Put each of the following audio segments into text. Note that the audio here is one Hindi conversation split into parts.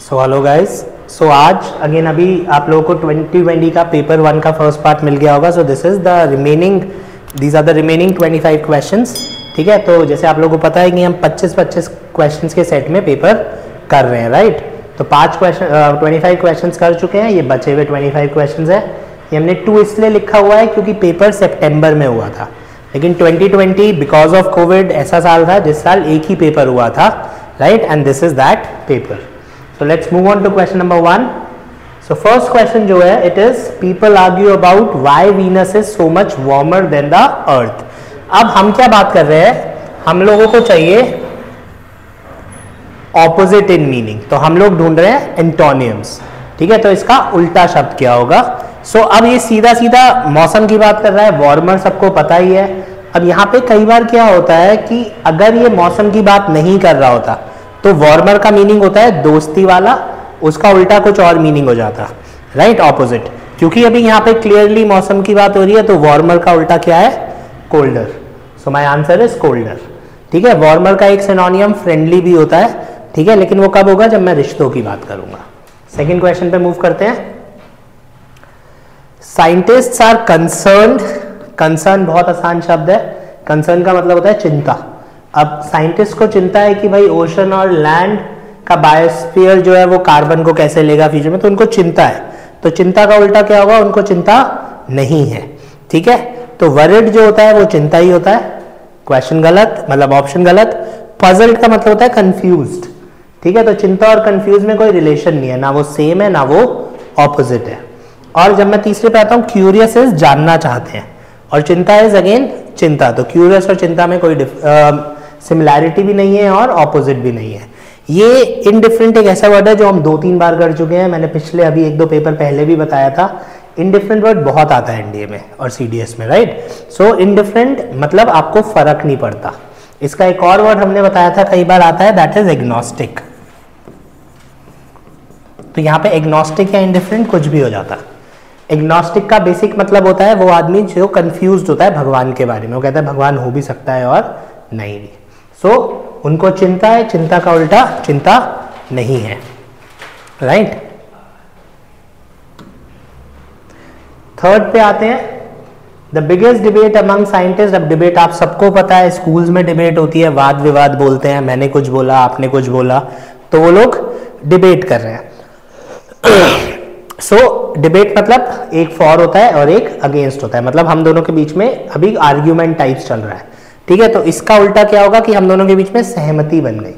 सो हेलो गाइस, सो आज अगेन अभी आप लोगों को 2020 का पेपर 1 का फर्स्ट पार्ट मिल गया होगा. So this is the remaining, these are the remaining 25 questions. ठीक है, तो जैसे आप लोगों को पता है कि हम 25 क्वेश्चंस के सेट में पेपर कर रहे हैं, राइट. तो 25 क्वेश्चंस कर चुके हैं, ये बचे हुए 25 क्वेश्चंस है. ये हमने 2 इसलिए लिखा हुआ है क्योंकि पेपर सितंबर में हुआ था, लेकिन 2020 बिकॉज ऑफ कोविड ऐसा साल था जिस साल एक ही पेपर हुआ था, right. And this is that paper. So let's move on to question number 1. So first question जो है, it is people argue about why Venus is so much warmer than the Earth. अब हम क्या बात कर रहे हैं, हम लोगों को चाहिए opposite in meaning. तो हम लोग ढूंढ रहे हैं एंटोनियम्स. ठीक है, तो इसका उल्टा शब्द क्या होगा. सो अब ये सीधा सीधा मौसम की बात कर रहा है, वार्मर सबको पता ही है. अब यहाँ पे कई बार क्या होता है कि अगर ये मौसम की बात नहीं कर रहा होता तो वार्मर का मीनिंग होता है दोस्ती वाला, उसका उल्टा कुछ और मीनिंग हो जाता, राइट, ऑपोजिट. क्योंकि अभी यहाँ पे क्लियरली मौसम की बात हो रही है, तो वार्मर का उल्टा क्या है, colder. So my answer is colder. ठीक है, वार्मर का एक सिनोनियम फ्रेंडली भी होता है. ठीक है, लेकिन वो कब होगा, जब मैं रिश्तों की बात करूंगा. सेकेंड क्वेश्चन पे मूव करते हैं. Scientists are concerned. कंसर्न बहुत आसान शब्द है. कंसर्न का मतलब होता है चिंता. अब साइंटिस्ट को चिंता है कि भाई ओशन और लैंड का बायोस्फीयर जो है वो कार्बन को कैसे लेगा फ्यूचर में, तो उनको चिंता है. तो चिंता का उल्टा क्या होगा, उनको चिंता नहीं है. ठीक है, तो वरिड जो होता है वो चिंता ही होता है. क्वेश्चन गलत, मतलब ऑप्शन गलत. पजल्ड का मतलब होता है कंफ्यूज्ड. ठीक है, तो चिंता और कंफ्यूज में कोई रिलेशन नहीं है, ना वो सेम है ना वो ऑपोजिट है. और जब मैं तीसरे पे आता हूँ, क्यूरियस इज जानना चाहते हैं, और चिंता इज अगेन चिंता. तो क्यूरियस और चिंता में कोई सिमिलैरिटी भी नहीं है और ऑपोजिट भी नहीं है. ये इनडिफरेंट एक ऐसा वर्ड है जो हम 2-3 बार कर चुके हैं. मैंने पिछले अभी 1-2 पेपर पहले भी बताया था. इनडिफरेंट वर्ड बहुत आता है एनडीए में और सीडीएस में, राइट. सो इनडिफरेंट मतलब आपको फर्क नहीं पड़ता. इसका एक और वर्ड हमने बताया था, कई बार आता है, दैट इज एग्नोस्टिक. तो यहाँ पे एग्नोस्टिक या इनडिफरेंट कुछ भी हो जाता. एग्नोस्टिक का बेसिक मतलब होता है वो आदमी जो कंफ्यूज्ड होता है भगवान के बारे में. वो कहता है भगवान हो भी सकता है और नहीं भी. सो उनको चिंता है, चिंता का उल्टा चिंता नहीं है, राइट. थर्ड पे आते हैं. The biggest debate among scientist. अब डिबेट आप सबको पता है, स्कूल्स में डिबेट होती है, वाद विवाद बोलते हैं, मैंने कुछ बोला आपने कुछ बोला, तो वो लोग डिबेट कर रहे हैं. सो डिबेट मतलब एक फॉर होता है और एक अगेंस्ट होता है, मतलब हम दोनों के बीच में अभी आर्ग्यूमेंट टाइप्स चल रहा है. ठीक है, तो इसका उल्टा क्या होगा कि हम दोनों के बीच में सहमति बन गई.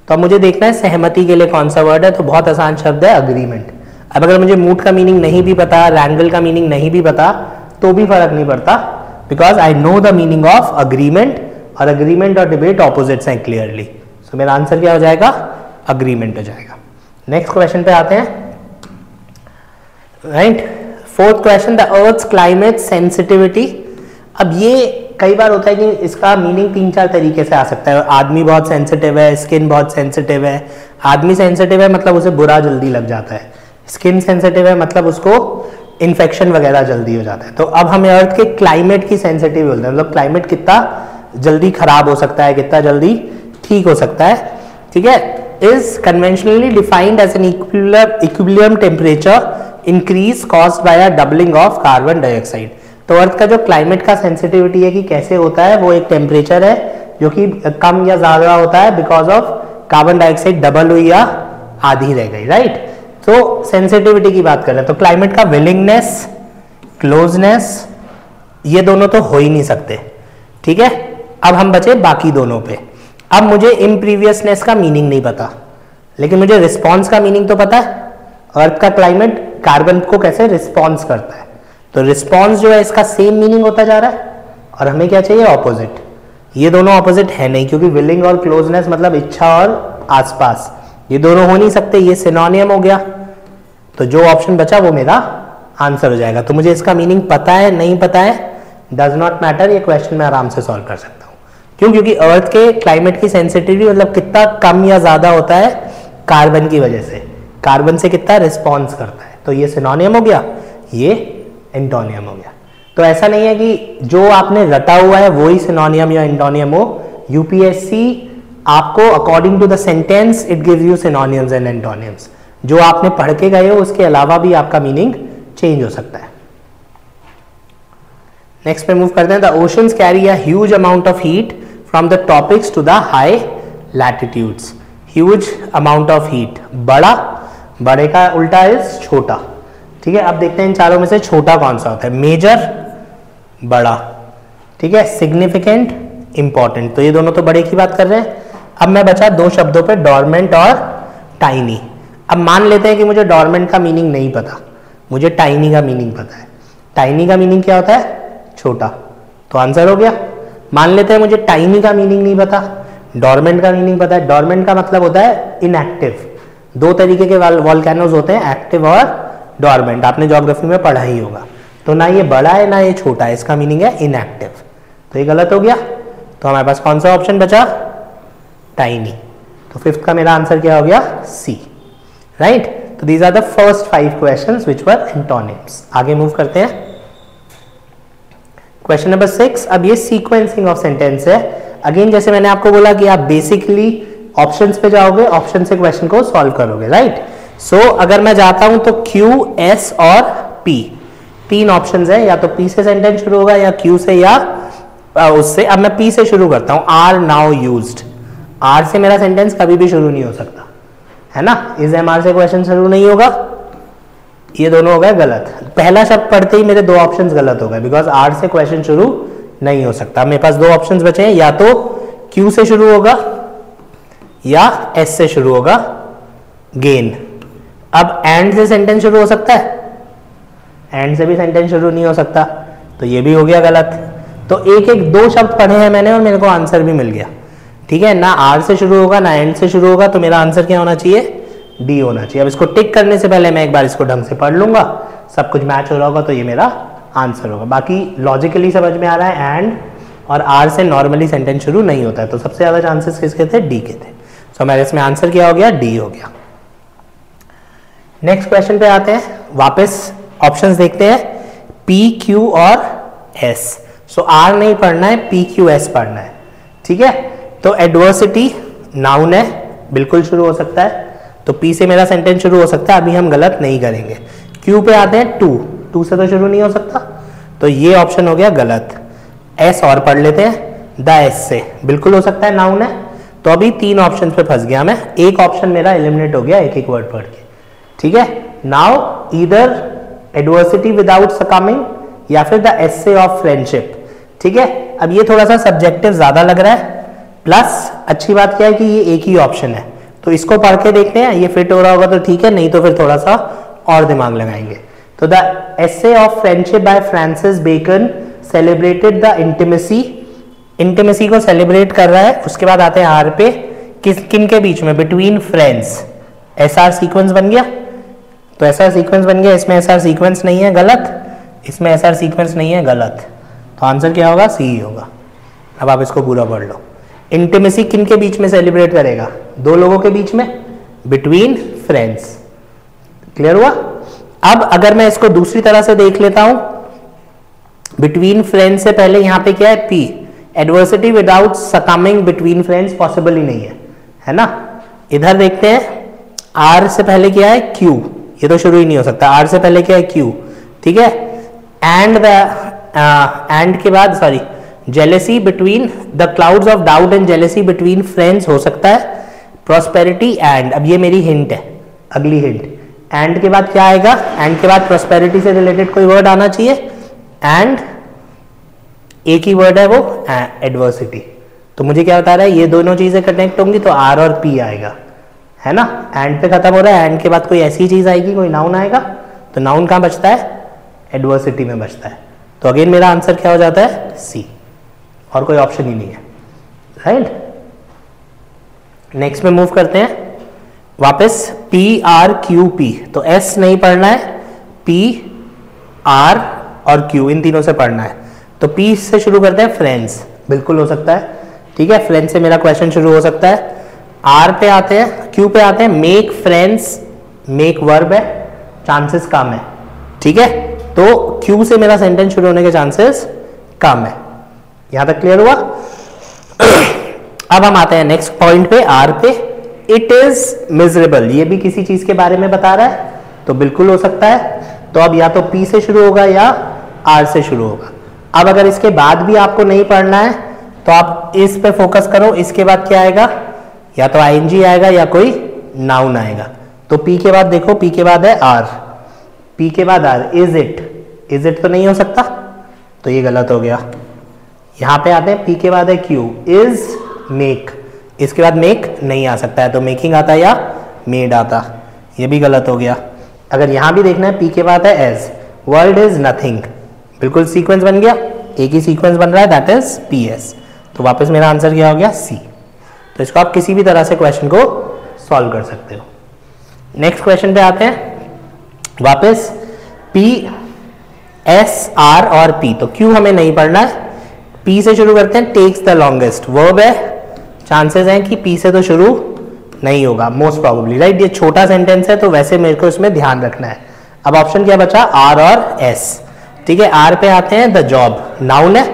तो अब मुझे देखना है सहमति के लिए कौन सा वर्ड है. तो बहुत आसान शब्द है, अग्रीमेंट. अब अगर मुझे मूड का मीनिंग नहीं भी पता, रैंगल का मीनिंग नहीं भी पता, तो भी फर्क नहीं पड़ता, because I know the meaning of agreement. और अग्रीमेंट और डिबेट ऑपोजिट्स हैं क्लियरली. सो मेरा आंसर क्या हो जाएगा, अग्रीमेंट हो जाएगा. नेक्स्ट क्वेश्चन पे आते हैं, right. Fourth question, the earth's climate sensitivity. अब ये कई बार होता है कि इसका मीनिंग 3-4 तरीके से आ सकता है. आदमी बहुत सेंसिटिव है, स्किन बहुत सेंसिटिव है. आदमी सेंसिटिव है मतलब उसे बुरा जल्दी लग जाता है. स्किन सेंसिटिव है मतलब उसको इन्फेक्शन वगैरह जल्दी हो जाता है. तो अब हमें अर्थ के क्लाइमेट की सेंसिटिव बोलते हैं, मतलब क्लाइमेट कितना जल्दी खराब हो सकता है, कितना जल्दी ठीक हो सकता है. ठीक है, is conventionally defined as an equilibrium temperature increase caused by a doubling of carbon dioxide. तो अर्थ का जो क्लाइमेट का सेंसिटिविटी है कि कैसे होता है, वो एक टेम्परेचर है जो कि कम या ज्यादा होता है because of carbon dioxide double हुई या आधी रह गई, राइट. तो सेंसिटिविटी की बात कर रहे हैं, तो क्लाइमेट का विलिंगनेस, क्लोजनेस, ये दोनों तो हो ही नहीं सकते. ठीक है, अब हम बचे बाकी दोनों पे. अब मुझे इम्प्रीवियसनेस का मीनिंग नहीं पता, लेकिन मुझे रिस्पॉन्स का मीनिंग तो पता है. अर्थ का क्लाइमेट कार्बन को कैसे रिस्पॉन्स करता है, तो रिस्पॉन्स जो है इसका सेम मीनिंग होता जा रहा है, और हमें क्या चाहिए, ऑपोजिट. ये दोनों ऑपोजिट है नहीं, क्योंकि विलिंग और क्लोजनेस मतलब इच्छा और आसपास, ये दोनों हो नहीं सकते, ये सिनोनियम हो गया. तो जो ऑप्शन बचा वो मेरा आंसर हो जाएगा. तो मुझे इसका मीनिंग पता है नहीं पता है, डज नॉट मैटर. ये क्वेश्चन मैं आराम से सॉल्व कर सकता हूँ. क्यों, क्योंकि अर्थ के क्लाइमेट की सेंसिटिविटी मतलब कितना कम या ज्यादा होता है कार्बन की वजह से, कार्बन से कितना रिस्पॉन्स करता है. तो ये सिनोनियम हो गया, ये एंटोनियम हो गया. तो ऐसा नहीं है कि जो आपने रटा हुआ है वो ही सिनोनियम या एंटोनियम हो. यूपीएससी आपको according to the sentence it gives you synonyms and antonyms. जो आपने पढ़ के गए हो उसके अलावा भी आपका मीनिंग चेंज हो सकता है। नेक्स्ट पे मूव करते हैं। The oceans carry a huge amount of heat from the tropics to the high latitudes. Huge amount of heat, बड़ा, बड़े का उल्टा इज छोटा। ठीक है, अब देखते हैं इन चारों में से छोटा कौन सा होता है। मेजर बड़ा, ठीक है, सिग्निफिकेंट इंपॉर्टेंट, तो ये दोनों तो बड़े की बात कर रहे हैं। अब मैं बचा दो शब्दों पे, डॉर्मेंट और टाइनी। अब मान लेते हैं कि मुझे डॉर्मेंट का मीनिंग नहीं पता, मुझे टाइनी का मीनिंग पता है। टाइनी का मीनिंग क्या होता है? छोटा, तो आंसर हो गया। मान लेते हैं मुझे टाइनी का मीनिंग नहीं पता, डॉर्मेंट का मीनिंग पता है। डॉर्मेंट का मतलब होता है इनएक्टिव। दो तरीके के वॉल्केनोज होते हैं, एक्टिव और डॉर्मेंट, आपने ज्योग्राफी में पढ़ा ही होगा। तो ना ये बड़ा है ना ये छोटा है, इसका मीनिंग है इनएक्टिव, तो ये गलत हो गया। तो हमारे पास कौन सा ऑप्शन बचा? टाइनी। तो फिफ्थ का मेरा आंसर क्या हो गया? C, right. तो these are the first 5 questions which were antonyms. आगे मूव करते हैं। क्वेश्चन नंबर 6, अब ये सीक्वेंसिंग ऑफ सेंटेंस है। अगेन जैसे मैंने आपको बोला कि आप बेसिकली ऑप्शंस पे जाओगे, ऑप्शन से क्वेश्चन को सॉल्व करोगे, राइट। सो अगर मैं जाता हूं तो Q, S और P, 3 ऑप्शंस है, या तो P से सेंटेंस शुरू होगा या Q से या उससे। अब मैं P से शुरू करता हूं, आर नाउ यूज्ड। आर से मेरा सेंटेंस कभी भी शुरू नहीं हो सकता, है ना। इज एम आर से क्वेश्चन शुरू नहीं होगा, ये दोनों हो गए गलत। पहला शब्द पढ़ते ही मेरे 2 ऑप्शंस गलत हो गए, बिकॉज आर से क्वेश्चन शुरू नहीं हो सकता। मेरे पास 2 ऑप्शंस बचे हैं, या तो Q से शुरू होगा या S से शुरू होगा, गेन। अब एंड से सेंटेंस शुरू हो सकता है? एंड से भी सेंटेंस शुरू नहीं हो सकता, तो ये भी हो गया गलत। तो एक एक 2 शब्द पढ़े हैं मैंने और मेरे को आंसर भी मिल गया, ठीक है। ना आर से शुरू होगा ना एंड से शुरू होगा, तो मेरा आंसर क्या होना चाहिए? डी होना चाहिए। अब इसको टिक करने से पहले मैं एक बार इसको ढंग से पढ़ लूंगा, सब कुछ मैच हो रहा होगा, तो ये मेरा आंसर होगा। बाकी लॉजिकली समझ में आ रहा है, एंड और आर से नॉर्मली सेंटेंस शुरू नहीं होता है, तो सबसे ज्यादा चांसेस किसके थे? डी के थे। सो मेरे इसमें आंसर क्या हो गया? डी हो गया। नेक्स्ट क्वेश्चन पे आते हैं, वापस ऑप्शंस देखते हैं, P, Q और S। सो R नहीं पढ़ना है, P, Q, S पढ़ना है, ठीक है। तो एडवर्सिटी नाउन है, बिल्कुल शुरू हो सकता है, तो P से मेरा सेंटेंस शुरू हो सकता है, अभी हम गलत नहीं करेंगे। Q पे आते हैं, टू से तो शुरू नहीं हो सकता, तो ये ऑप्शन हो गया गलत। S और पढ़ लेते हैं, द S से बिल्कुल हो सकता है, नाउन है। तो अभी 3 ऑप्शन पे फंस गया मैं, एक ऑप्शन मेरा एलिमिनेट हो गया एक एक वर्ड पढ़ के, ठीक है। नाउ ईदर एडवर्सिटी विदाउट सकमिंग या फिर द एसे ऑफ फ्रेंडशिप, ठीक है। अब ये थोड़ा सा सब्जेक्टिव ज्यादा लग रहा है, प्लस अच्छी बात क्या है कि ये एक ही ऑप्शन है, तो इसको पढ़ के देखते हैं, ये फिट हो रहा होगा तो ठीक है, नहीं तो फिर थोड़ा सा और दिमाग लगाएंगे। तो the essay of friendship by Francis Bacon celebrated the intimacy, intimacy को सेलिब्रेट कर रहा है। उसके बाद आते हैं आर पे, किन के बीच में? Between friends. एसआर सीक्वेंस बन गया, तो एसआर सीक्वेंस बन गया, इसमें एसआर सीक्वेंस नहीं है, गलत। इसमें एसआर सीक्वेंस नहीं है, गलत। तो आंसर क्या होगा? सी ही होगा। अब आप इसको पूरा पढ़ लो। इंटीमेसी किन के बीच में सेलिब्रेट करेगा? 2 लोगों के बीच में, बिटवीन फ्रेंड्स। क्लियर हुआ? अब अगर मैं इसको दूसरी तरह से देख लेता हूं, बिटवीन फ्रेंड्स से पहले यहां पे क्या है? P। Adversity without succumbing between friends possible ही नहीं है, है ना। इधर देखते हैं, R से पहले क्या है? Q, ये तो शुरू ही नहीं हो सकता। R से पहले क्या है? Q, ठीक है। एंड के बाद sorry, jealousy between the clouds of doubt and jealousy between friends हो सकता है। प्रॉस्पेरिटी एंड, अब ये मेरी हिंट है, अगली हिंट। एंड के बाद क्या आएगा? एंड के बाद प्रॉस्पेरिटी से रिलेटेड कोई वर्ड आना चाहिए, एंड एक ही वर्ड है वो, एडवर्सिटी। तो मुझे क्या बता रहा है? ये दोनों चीजें कनेक्ट होंगी तो R और P आएगा, है ना। एंड पे खत्म हो रहा है, एंड के बाद कोई ऐसी चीज आएगी, कोई नाउन आएगा, तो नाउन कहां बचता है? एडवर्सिटी में बचता है। तो अगेन मेरा आंसर क्या हो जाता है? C, और कोई ऑप्शन ही नहीं है, राइट। नेक्स्ट में मूव करते हैं वापस, P, R, Q, P। तो S नहीं पढ़ना है, P, R और Q इन तीनों से पढ़ना है। तो P से शुरू करते हैं, फ्रेंड्स, बिल्कुल हो सकता है, ठीक है। फ्रेंड्स से मेरा क्वेश्चन शुरू हो सकता है। R पे आते हैं, Q पे आते हैं, मेक फ्रेंड्स, मेक वर्ब है, चांसेस कम है, ठीक है। तो Q से मेरा सेंटेंस शुरू होने के चांसेस कम है। यहां तक क्लियर हुआ? अब हम आते हैं नेक्स्ट पॉइंट पे, R पे, इट इज मिजरेबल, ये भी किसी चीज के बारे में बता रहा है, तो बिल्कुल हो सकता है। तो अब या तो P से शुरू होगा या R से शुरू होगा। अब अगर इसके बाद भी आपको नहीं पढ़ना है तो आप इस पे फोकस करो। इसके बाद क्या आएगा, या तो ING आएगा या कोई नाउन आएगा। तो P के बाद देखो, P के बाद है R, P के बाद R, इज इट तो नहीं हो सकता, तो ये गलत हो गया। यहां पे आते हैं, P के बाद है Q, इज मेक, इसके बाद मेक नहीं आ सकता है, तो मेकिंग आता या मेड आता, ये भी गलत हो गया। अगर यहां भी देखना है, P के बाद है एज, वर्ल्ड इज नथिंग, बिल्कुल सीक्वेंस बन गया, एक ही सीक्वेंस बन रहा है, दैट इज PS। तो वापस मेरा आंसर क्या हो गया, C। तो इसको आप किसी भी तरह से क्वेश्चन को सॉल्व कर सकते हो। नेक्स्ट क्वेश्चन पे आते हैं वापस, P, S, R और P। तो Q हमें नहीं पढ़ना है, P से शुरू करते हैं, टेक्स द लॉन्गेस्ट, वर्ब है, चांसेस हैं कि P से तो शुरू नहीं होगा मोस्ट प्रोबेबली, राइट। ये छोटा सेंटेंस है तो वैसे मेरे को इसमें ध्यान रखना है। अब ऑप्शन क्या बचा, R और S, ठीक है। R पे आते हैं, द जॉब, नाउन है।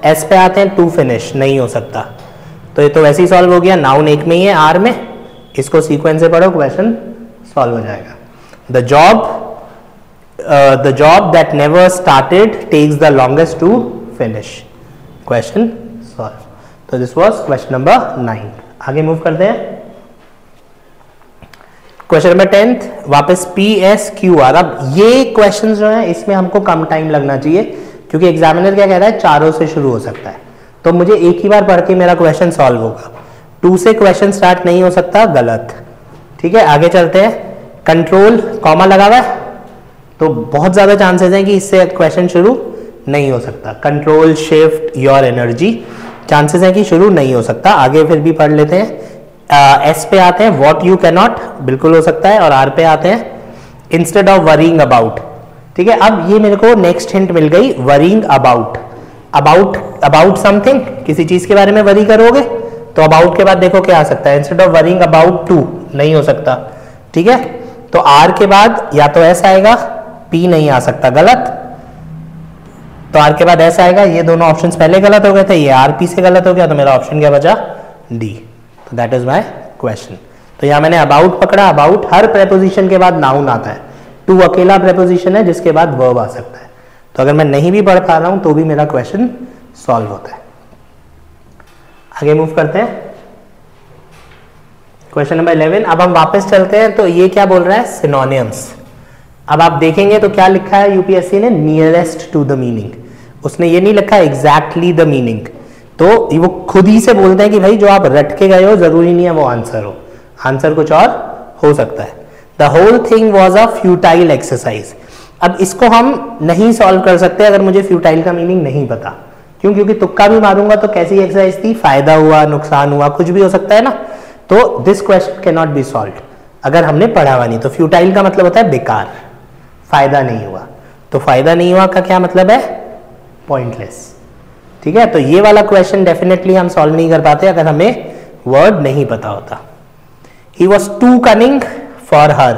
S पे आते हैं, टू फिनिश, नहीं हो सकता, तो ये तो वैसे ही सॉल्व हो गया, नाउन एक में ही है R में, इसको सीक्वेंस से पढ़ो, क्वेश्चन सॉल्व हो जाएगा। The job that never started takes the longest to finish, question solve. तो दिस वाज क्वेश्चन नंबर 9। आगे मूव करते हैं, क्वेश्चन नंबर 10 वापस PSQR। अब ये क्वेश्चन जो है इसमें हमको कम टाइम लगना चाहिए, क्योंकि एग्जामिनर क्या कह रहा है, चारों से शुरू हो सकता है, तो मुझे एक ही बार पढ़ के मेरा क्वेश्चन सॉल्व होगा। 2 से क्वेश्चन स्टार्ट नहीं हो सकता, गलत, ठीक है। आगे चलते हैं, कंट्रोल कॉमा लगा हुआ है, तो बहुत ज्यादा चांसेस हैं कि इससे क्वेश्चन शुरू नहीं हो सकता। Control shift your energy, chances हैं कि शुरू नहीं हो सकता। आगे फिर भी पढ़ लेते हैं। S पे आते हैं, व्हाट यू कैन नॉट, बिल्कुल हो सकता है। और R पे आते हैं, इंस्टेड ऑफ वरीइंग अबाउट, ठीक है। अब ये मेरे को नेक्स्ट हिंट मिल गई, वरीइंग अबाउट, अबाउट समथिंग, किसी चीज के बारे में वरी करोगे, तो अबाउट के बाद देखो क्या आ सकता है, instead of worrying about to, नहीं हो सकता, ठीक है। तो R के बाद या तो S आएगा, P नहीं आ सकता, गलत। तो R के बाद S आएगा, ये दोनों ऑप्शंस पहले गलत हो गए थे, ये RP से गलत हो गया, तो मेरा ऑप्शन क्या बचा, D। तो दैट इज माय क्वेश्चन। तो यहां मैंने अबाउट पकड़ा, अबाउट हर प्रेपोजिशन के बाद नाउन आता है, टू अकेला प्रेपोजिशन है जिसके बाद वर्ब आ सकता है। तो अगर मैं नहीं भी पढ़ पा रहा हूं तो भी मेरा क्वेश्चन सॉल्व होता है। आगे मूव करते हैं, क्वेश्चन नंबर 11। अब हम वापस चलते हैं, तो ये क्या बोल रहा है, सिनोनिम्स। अब आप देखेंगे तो क्या लिखा है यूपीएससी ने, नियरेस्ट टू द मीनिंग, उसने ये नहीं लिखा एग्जैक्टली द मीनिंग। तो वो खुद ही से बोलते हैं कि भाई जो आप रट के गए हो जरूरी नहीं है वो आंसर हो, आंसर कुछ और हो सकता है। The whole thing was a futile exercise. अब इसको हम नहीं सॉल्व कर सकते अगर मुझे फ्यूटाइल का मीनिंग नहीं पता, क्यों, क्योंकि तुक्का भी मारूंगा तो कैसी एक्सरसाइज थी, फायदा हुआ, नुकसान हुआ, कुछ भी हो सकता है ना। तो this question can not be solve अगर हमने पढ़ा हुआ नहीं। तो फ्यूटाइल का मतलब होता है बेकार, फायदा नहीं हुआ। तो फायदा नहीं हुआ का क्या मतलब है, पॉइंटलेस, ठीक है। तो ये वाला क्वेश्चन डेफिनेटली हम सॉल्व नहीं कर पाते अगर हमें वर्ड नहीं पता होता। He was too cunning for her,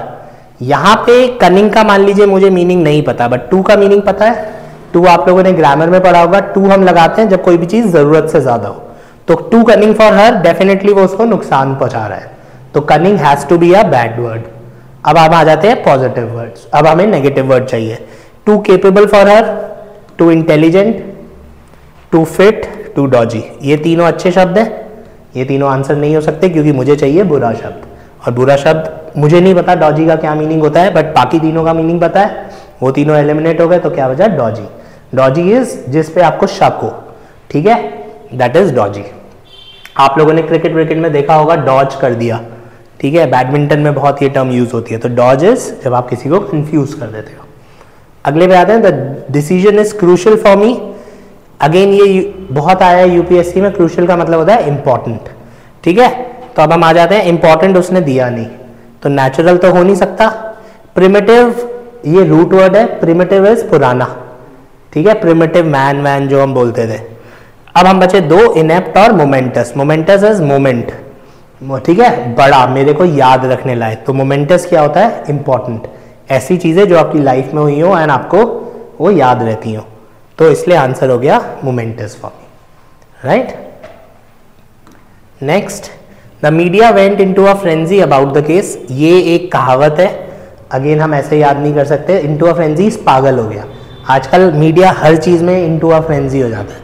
यहां पे कनिंग का मान लीजिए मुझे मीनिंग नहीं पता, बट टू का मीनिंग पता है। टू आप लोगों ने ग्रामर में पढ़ा होगा, टू हम लगाते हैं जब कोई भी चीज जरूरत से ज्यादा हो। तो too cunning for her, definitely वो उसको नुकसान पहुंचा रहा है, तो cunning has to be a bad word. अब हम आ जाते हैं पॉजिटिव वर्ड्स, अब हमें नेगेटिव वर्ड चाहिए। Too capable for her, too intelligent, too fit, too dodgy, ये तीनों अच्छे शब्द हैं, ये तीनों आंसर नहीं हो सकते क्योंकि मुझे चाहिए बुरा शब्द, और बुरा शब्द मुझे नहीं पता डॉजी का क्या मीनिंग होता है, बट बाकी तीनों का मीनिंग पता है, वो तीनों एलिमिनेट हो गए, तो क्या बचा, डॉजी। डॉजी इज जिस पे आपको शक हो, ठीक है, दैट इज डॉजी। आप लोगों ने क्रिकेट में देखा होगा, डॉज कर दिया, ठीक है, बैडमिंटन में बहुत ये टर्म यूज होती है। तो डॉज इज जब आप किसी को कंफ्यूज कर देते हो। अगले पे आते हैं, the decision is crucial for me. Again ये बहुत आया है यूपीएससी में, क्रूशियल का मतलब होता है इंपॉर्टेंट, ठीक है। तो अब हम आ जाते हैं, इंपॉर्टेंट उसने दिया नहीं, तो नेचुरल तो हो नहीं सकता। प्रिमिटिव, ये रूट वर्ड है, प्रिमिटिव इज पुराना, ठीक है, प्रिमिटिव मैन जो हम बोलते थे। अब हम बचे दो, इनेप्ट और मोमेंटस। मोमेंटस इज मोमेंट, ठीक है, बड़ा, मेरे को याद रखने लायक। तो मोमेंटस क्या होता है, इंपॉर्टेंट, ऐसी चीजें जो आपकी लाइफ में हुई हो एंड आपको वो याद रहती हो, तो इसलिए आंसर हो गया moments for me, right. Next, the media went into a frenzy about the case, ये एक कहावत है, अगेन हम ऐसे याद नहीं कर सकते। इनटू अ फ्रेंजी पागल हो गया। आजकल मीडिया हर चीज में इनटू अ फ्रेंजी हो जाता है,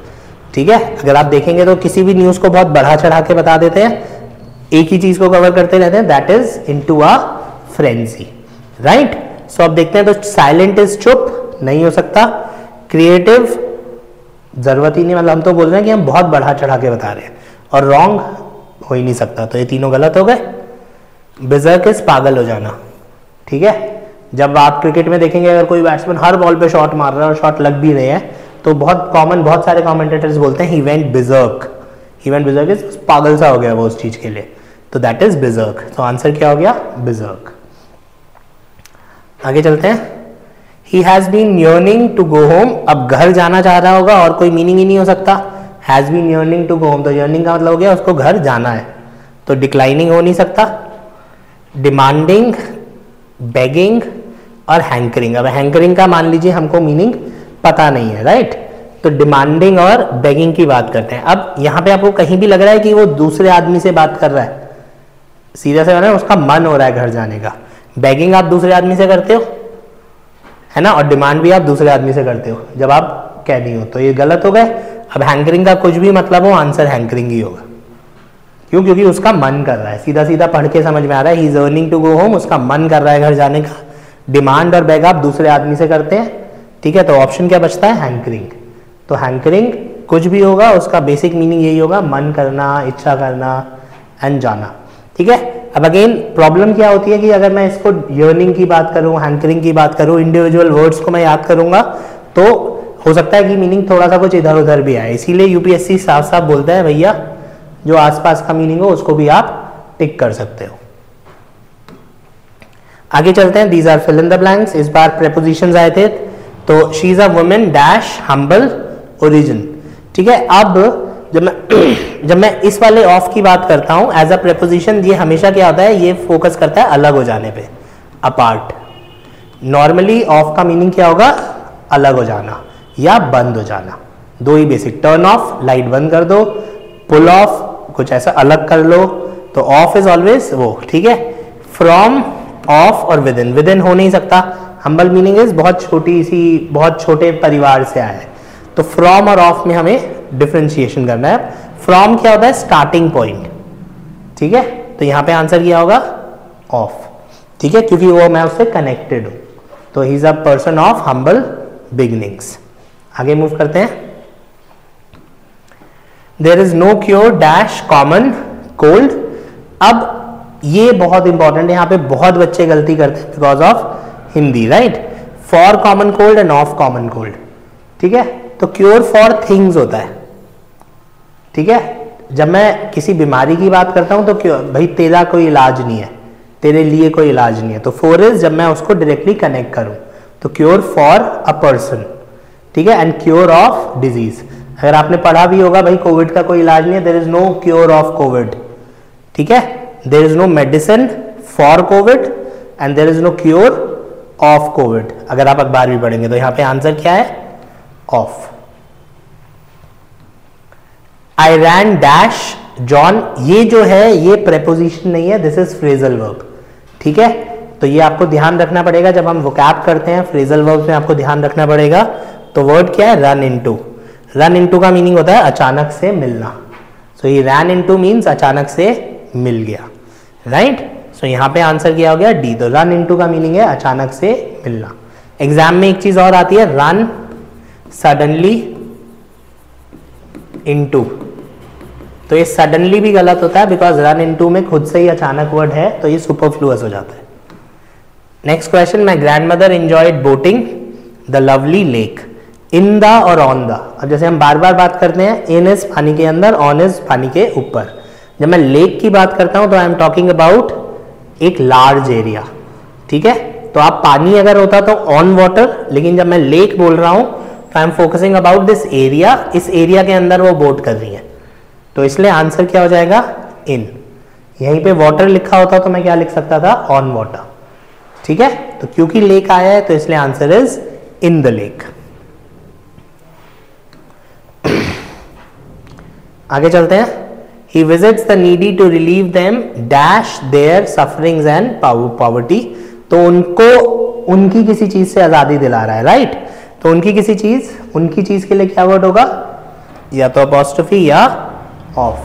ठीक है। अगर आप देखेंगे तो किसी भी न्यूज को बहुत बढ़ा चढ़ा के बता देते हैं, एक ही चीज को कवर करते रहते हैं, that is into a frenzy, right. So अब देखते हैं, तो साइलेंट इज चुप नहीं हो सकता, क्रिएटिव जरूरत ही नहीं, मतलब हम तो बोल रहे हैं कि हम बहुत बढ़ा चढ़ा के बता रहे हैं, और रॉन्ग हो ही नहीं सकता, तो ये तीनों गलत हो गए। बिजर्क इज पागल हो जाना, ठीक है। जब आप क्रिकेट में देखेंगे अगर कोई बैट्समैन हर बॉल पे शॉट मार रहा है और शॉट लग भी रहे हैं, तो बहुत सारे कमेंटेटर्स बोलते हैं ही वेंट बिजर्क, इज पागल सा हो गया वो उस चीज के लिए, तो दैट इज बिजर्क। तो आंसर क्या हो गया? बिजर्क। आगे चलते हैं। He has been yearning to go home, अब घर जाना चाह रहा होगा और कोई मीनिंग ही नहीं हो सकता। Has been yearning to go home, तो यर्निंग का मतलब हो गया उसको घर जाना है, तो डिक्लाइनिंग हो नहीं सकता। डिमांडिंग, बेगिंग और हैंकरिंग, अब हैंकरिंग का मान लीजिए हमको मीनिंग पता नहीं है, राइट। तो डिमांडिंग और बेगिंग की बात करते हैं। अब यहाँ पे आपको कहीं भी लग रहा है कि वो दूसरे आदमी से बात कर रहा है, सीधा से है, उसका मन हो रहा है घर जाने का। बेगिंग आप दूसरे आदमी से करते हो, है ना, और डिमांड भी आप दूसरे आदमी से करते हो जब आप कह नहीं हो, तो ये गलत हो गए। अब हैंकरिंग का कुछ भी मतलब हो, आंसर हैंकरिंग ही होगा। क्यों? क्योंकि उसका मन कर रहा है, सीधा सीधा पढ़ के समझ में आ रहा है, he is yearning to go home, उसका मन कर रहा है घर जाने का। डिमांड और बेग आप दूसरे आदमी से करते हैं, ठीक है, तो ऑप्शन क्या बचता है? हैंकरिंग। तो हैंकरिंग कुछ भी होगा, उसका बेसिक मीनिंग यही होगा, मन करना, इच्छा करना एंड जाना, ठीक है। अब अगेन प्रॉब्लम क्या होती है कि अगर मैं इसको यर्निंग की बात करूं, हैंकरिंग की बात करूं, इंडिविजुअल वर्ड्स को मैं याद करूंगा, तो हो सकता है कि मीनिंग थोड़ा सा कुछ इधर उधर भी आए। इसीलिए यूपीएससी साफ साफ बोलता है भैया जो आसपास का मीनिंग हो उसको भी आप टिक कर सकते हो। आगे चलते हैं। These are fill in the blanks. इस बार प्रेपोजिशंस आए थे, तो she is a women dash humble origin, ठीक है। अब जब मैं इस वाले ऑफ की बात करता हूं एज अ प्रेपोजिशन, ये हमेशा क्या होता है, ये फोकस करता है अलग हो जाने पे, अपार्ट। नॉर्मली ऑफ का मीनिंग क्या होगा? अलग हो जाना या बंद हो जाना, दो ही बेसिक। टर्न ऑफ, लाइट बंद कर दो, पुल ऑफ, कुछ ऐसा अलग कर लो, तो ऑफ इज ऑलवेज वो, ठीक है। फ्रॉम, ऑफ और विद इन, विद इन हो नहीं सकता। हम्बल मीनिंग इज बहुत छोटी सी, बहुत छोटे परिवार से आया है, तो फ्रॉम और ऑफ में हमें डिफरेंशिएशन करना है। फ्रॉम क्या होता है? स्टार्टिंग पॉइंट, ठीक है, तो यहां पे आंसर क्या होगा? ऑफ, ठीक है, क्योंकि वो मैं उससे कनेक्टेड हूं, तो he is a person of humble beginnings. आगे मूव करते हैं। There is no cure dash common cold. अब ये बहुत इंपॉर्टेंट है, यहां पे बहुत बच्चे गलती करते हैं because of Hindi, right. For common cold end of common cold, ठीक है, तो क्योर फॉर थिंग्स होता है, ठीक है। जब मैं किसी बीमारी की बात करता हूं तो क्यों भाई, तेरा कोई इलाज नहीं है, तेरे लिए कोई इलाज नहीं है, तो फॉर इज जब मैं उसको डायरेक्टली कनेक्ट करूं, तो क्योर फॉर अ पर्सन, ठीक है, एंड क्योर ऑफ डिजीज। अगर आपने पढ़ा भी होगा भाई कोविड का कोई इलाज नहीं है, there is no cure of Covid, ठीक है, there is no medicine for Covid and there is no cure of Covid. अगर आप अखबार भी पढ़ेंगे तो यहां पे आंसर क्या है? Of. I ran dash John, ये जो है ये प्रेपोजिशन नहीं है, दिस इज फ्रेजल वर्ब, ठीक है। तो ये आपको ध्यान रखना पड़ेगा जब हम वोकैब करते हैं, फ्रेजल वर्ब में आपको ध्यान रखना पड़ेगा। तो वर्ड क्या है? Run into. रन इनटू का मीनिंग होता है अचानक से मिलना, सो ये रन इनटू मीन्स अचानक से मिल गया, राइट। सो यहां पे आंसर क्या हो गया? डी। तो रन इनटू का मीनिंग है अचानक से मिलना। एग्जाम में एक चीज और आती है, रन सडनली इनटू, तो ये सडनली भी गलत होता है बिकॉज रन इनटू में खुद से ही अचानक वर्ड है, तो ये सुपरफ्लुअस हो जाता है। Next question, my grandmother enjoyed boating the lovely lake. In the और ऑन द, अब जैसे हम बार बार बात करते हैं, इन इज पानी के अंदर, ऑन इज पानी के ऊपर। जब मैं लेक की बात करता हूं तो आई एम टॉकिंग अबाउट एक लार्ज एरिया, ठीक है। तो आप पानी अगर होता तो ऑन वाटर, लेकिन जब मैं लेक बोल रहा हूं तो I am focusing about this area, इस एरिया के अंदर वो बोट कर रही है, तो इसलिए आंसर क्या हो जाएगा? इन। यहीं पे वाटर लिखा होता तो मैं क्या लिख सकता था? ऑन वाटर, ठीक है। तो क्योंकि लेक आया है तो इसलिए answer is in the lake. आगे चलते हैं। He visits the needy to relieve them dash their sufferings and poverty. तो उनको उनकी किसी चीज से आजादी दिला रहा है, राइट। तो उनकी किसी चीज, उनकी चीज के लिए क्या वर्ड होगा, या तो अपॉस्ट्रोफी या of.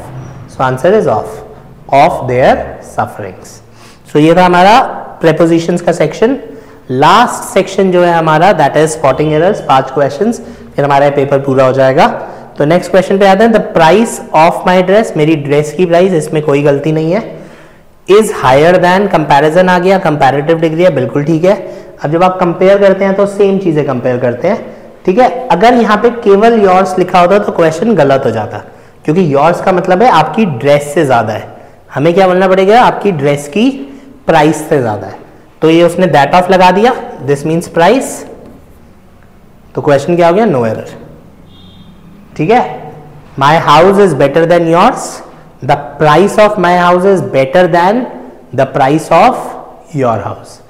So answer is of their sufferings. So ये था हमारा प्रेपोजिशंस का सेक्शन। लास्ट सेक्शन जो है हमारा that is spotting errors, 5 questions, फिर हमारा पेपर पूरा हो जाएगा। तो नेक्स्ट क्वेश्चन पे आते हैं। The price of my dress, मेरी ड्रेस की प्राइस, इसमें कोई गलती नहीं है। इज हायर देन, कंपैरिजन आ गया, कंपैरेटिव डिग्री है, बिल्कुल ठीक है। अब जब आप कंपेयर करते हैं तो सेम चीजें कंपेयर करते हैं, ठीक है। अगर यहाँ पे केवल योर्स लिखा होता तो क्वेश्चन गलत हो जाता, क्योंकि योर्स का मतलब है आपकी ड्रेस से ज्यादा है। हमें क्या बोलना पड़ेगा, आपकी ड्रेस की प्राइस से ज्यादा है। तो ये उसने दैट ऑफ लगा दिया, दिस मीन्स प्राइस। तो क्वेश्चन क्या हो गया, नो एरर, ठीक है। My house is better than yours, the price of my house is better than the price of your house,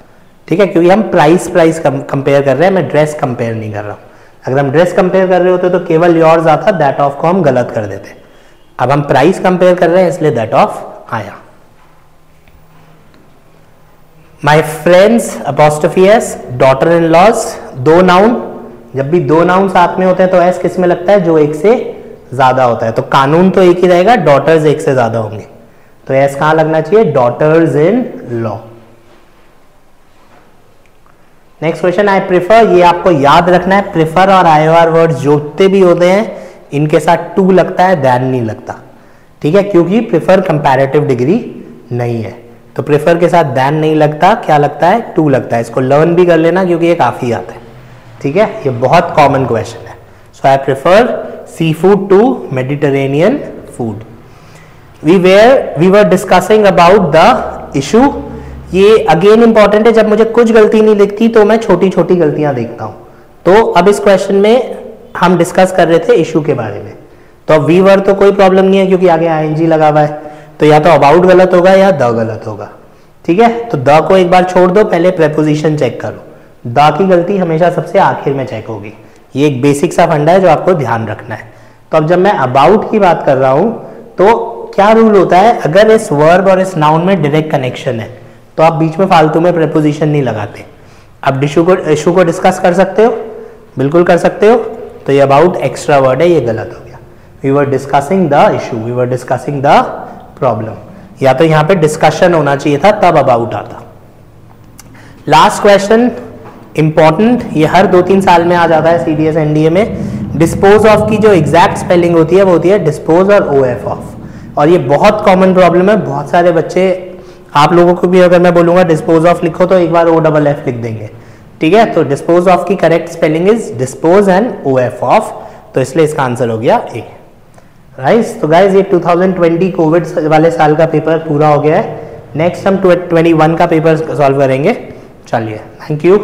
ठीक है। क्योंकि हम प्राइस कंपेयर कर रहे हैं, मैं ड्रेस कंपेयर नहीं कर रहा हूं। अगर हम ड्रेस कंपेयर कर रहे होते तो केवल योर्स आता, दैट ऑफ को हम गलत कर देते। अब हम प्राइस कंपेयर कर रहे हैं इसलिए दैट ऑफ आया। My friends apostrophe S, daughter in laws, 2 noun. जब भी 2 नाउन साथ में होते हैं तो एस किस में लगता है, जो एक से ज्यादा होता है। तो कानून तो एक ही रहेगा, डॉटर्स एक से ज्यादा होंगे, तो एस कहां लगना चाहिए, daughters in law. Next question, I prefer, ये आपको याद रखना है, प्रिफर और आईओआर वर्ड जोड़ते भी होते हैं, इनके साथ टू लगता है, देन नहीं लगता, ठीक है। क्योंकि प्रिफर कंपैरेटिव डिग्री नहीं है, तो प्रिफर के साथ देन नहीं लगता, क्या लगता है, टू लगता है। इसको लर्न भी कर लेना क्योंकि ये काफी आता है, ठीक है। ये बहुत कॉमन क्वेश्चन है। So I prefer seafood to Mediterranean food. We were discussing about the issue. ये अगेन इंपॉर्टेंट है, जब मुझे कुछ गलती नहीं दिखती तो मैं छोटी छोटी गलतियां देखता हूं। तो अब इस क्वेश्चन में हम डिस्कस कर रहे थे इशू के बारे में। तो अब वी वर तो कोई प्रॉब्लम नहीं है क्योंकि आगे आईएनजी लगा हुआ है, तो या तो अबाउट गलत होगा या द गलत होगा, ठीक है। तो द को एक बार छोड़ दो, पहले प्रेपोजिशन चेक करो। द की गलती हमेशा सबसे आखिर में चेक होगी, ये एक बेसिक सा फंडा है जो आपको ध्यान रखना है। तो अब जब मैं अबाउट की बात कर रहा हूं तो क्या रूल होता है, अगर इस वर्ब और इस नाउन में डायरेक्ट कनेक्शन है तो आप बीच में फालतू में प्रेपोजिशन नहीं लगाते। अब इशू को डिस्कस कर सकते हो, बिल्कुल कर सकते हो। तो ये अबाउट एक्स्ट्रा वर्ड है, ये गलत हो गया। We were discussing the issue, we were discussing the problem, या तो यहाँ पे डिस्कशन होना चाहिए था तब अबाउट आता। लास्ट क्वेश्चन इंपॉर्टेंट, ये हर 2-3 साल में आ जाता है सीडीएस एनडीए में। डिस्पोज ऑफ की जो एग्जैक्ट स्पेलिंग होती है वो होती है डिस्पोज और ओएफ ऑफ, और ये बहुत कॉमन प्रॉब्लम है। बहुत सारे बच्चे, आप लोगों को भी अगर मैं बोलूंगा डिस्पोज ऑफ लिखो तो एक बार OFF लिख देंगे, ठीक है। तो डिस्पोज ऑफ की correct spelling is dispose and OF of, तो इसलिए इसका आंसर हो गया ए, राइट। तो गाइज ये 2020 कोविड वाले साल का पेपर पूरा हो गया है। नेक्स्ट हम 21 का पेपर सॉल्व करेंगे। चलिए, थैंक यू।